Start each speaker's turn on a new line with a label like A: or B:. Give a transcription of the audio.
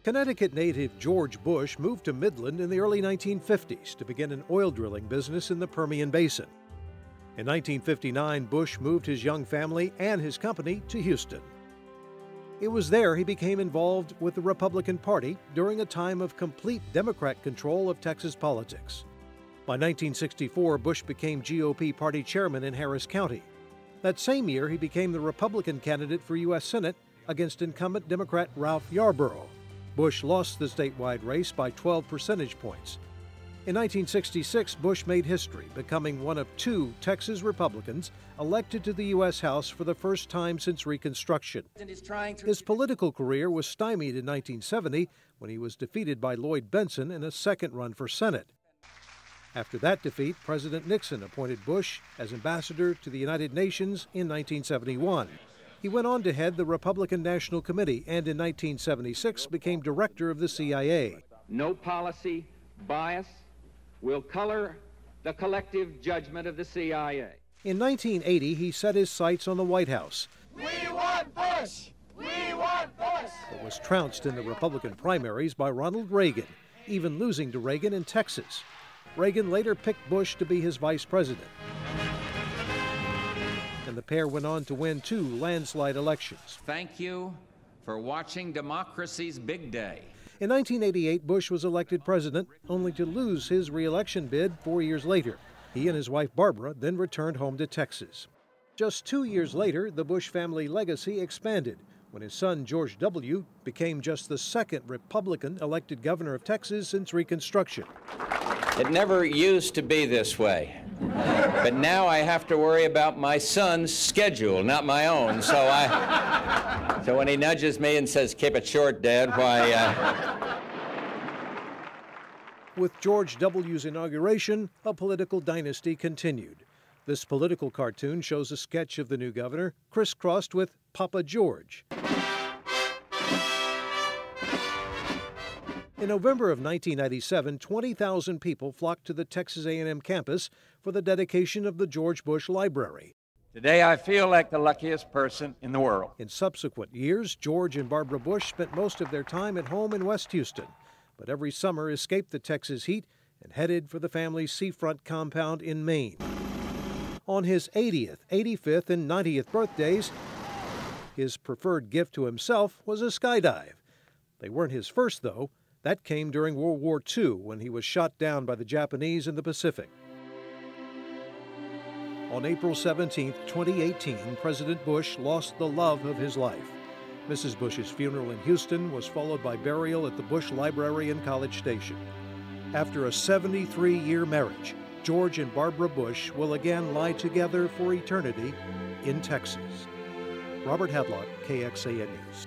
A: Connecticut native George Bush moved to Midland in the early 1950s to begin an oil drilling business in the Permian Basin. In 1959, Bush moved his young family and his company to Houston. It was there he became involved with the Republican Party during a time of complete Democrat control of Texas politics. By 1964, Bush became GOP party chairman in Harris County. That same year, he became the Republican candidate for U.S. Senate against incumbent Democrat Ralph Yarborough. Bush lost the statewide race by 12 percentage points. In 1966, Bush made history, becoming one of two Texas Republicans elected to the U.S. House for the first time since Reconstruction. His political career was stymied in 1970 when he was defeated by Lloyd Bentsen in a second run for Senate. After that defeat, President Nixon appointed Bush as ambassador to the United Nations in 1971. He went on to head the Republican National Committee and in 1976 became director of the CIA.
B: No policy bias will color the collective judgment of the CIA.
A: In 1980, he set his sights on the White House.
C: We want Bush! We want Bush!
A: But was trounced in the Republican primaries by Ronald Reagan, even losing to Reagan in Texas. Reagan later picked Bush to be his vice president. And the pair went on to win two landslide elections.
B: Thank you for watching democracy's big day.
A: In 1988, Bush was elected president, only to lose his re-election bid 4 years later. He and his wife Barbara then returned home to Texas. Just 2 years later, the Bush family legacy expanded when his son George W. became just the second Republican elected governor of Texas since Reconstruction.
D: It never used to be this way, but now I have to worry about my son's schedule, not my own. So when he nudges me and says, "Keep it short, Dad," why...
A: With George W.'s inauguration, a political dynasty continued. This political cartoon shows a sketch of the new governor crisscrossed with Papa George. In November of 1997, 20,000 people flocked to the Texas A&M campus for the dedication of the George Bush Library.
E: Today I feel like the luckiest person in the world.
A: In subsequent years, George and Barbara Bush spent most of their time at home in West Houston, but every summer escaped the Texas heat and headed for the family's seafront compound in Maine. On his 80th, 85th, and 90th birthdays, his preferred gift to himself was a skydive. They weren't his first, though. That came during World War II when he was shot down by the Japanese in the Pacific. On April 17, 2018, President Bush lost the love of his life. Mrs. Bush's funeral in Houston was followed by burial at the Bush Library in College Station. After a 73-year marriage, George and Barbara Bush will again lie together for eternity in Texas. Robert Hadlock, KXAN News.